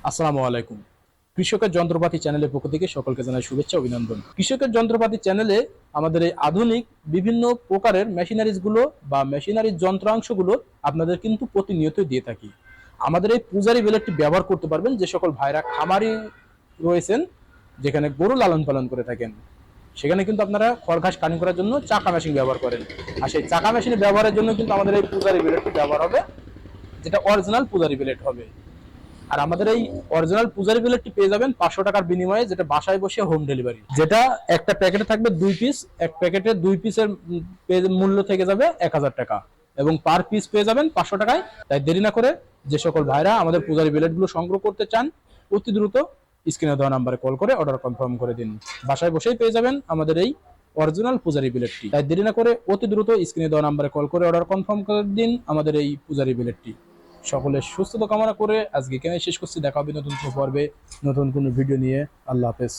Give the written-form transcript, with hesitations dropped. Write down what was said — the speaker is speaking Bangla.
আসসালামু আলাইকুম। কৃষকের যন্ত্রপাতি চ্যানেলের পক্ষ থেকে সকলকে জানাই শুভেচ্ছা অভিনন্দন। কৃষকের যন্ত্রপাতি চ্যানেলে আমাদের এই আধুনিক বিভিন্ন প্রকারের মেশিনারিজ গুলো বা মেশিনারির যন্ত্রাংশগুলো আপনাদের কিন্তু প্রতিনিয়ত দিয়ে থাকি। আমাদের এই পূজারি বেলেটটি ব্যবহার করতে পারবেন যে সকল ভাইরা খামারি রয়েছেন, যেখানে গরু লালন পালন করে থাকেন, সেখানে কিন্তু আপনারা খড় ঘাস কাটিং করার জন্য চাকা মেশিন ব্যবহার করেন। আর সেই চাকা মেশিনে ব্যবহারের জন্য কিন্তু আমাদের এই পূজারি বেলেটটি ব্যবহার হবে, যেটা অরিজিনাল পূজারি বেলেট হবে। আর আমাদের এই অরিজিনাল পূজারি বিলেটটি পেয়ে যাবেন 500 টাকার বিনিময়ে, যেটা বাসায় বসে হোম ডেলিভারি। যেটা একটা প্যাকেটে থাকবে 2 পিস, এক প্যাকেটে 2 পিসের মূল্য থেকে যাবে 1000 টাকা এবং পার পিস পেয়ে যাবেন 500 টাকায়। তাই দেরি না করে যে সকল ভাইরা আমাদের পূজারি বিলেটগুলো সংগ্রহ করতে চান, অতি দ্রুত স্ক্রিনে দেওয়া নাম্বারে কল করে অর্ডার কনফার্ম করে দিন। বাসায় বসেই পেয়ে যাবেন আমাদের এই অরিজিনাল পূজারি বিলেটটি। তাই দেরি না করে অতি দ্রুত স্ক্রিনে দেওয়া নাম্বারে কল করে অর্ডার কনফার্ম করে দিন আমাদের এই পূজারি বিলেটটি। সকলের সুস্থতা কামনা করে আজকে এখানে শেষ করছি। দেখা হবে নতুন কোনো পর্বে, নতুন কোনো ভিডিও নিয়ে। আল্লাহ হাফেজ।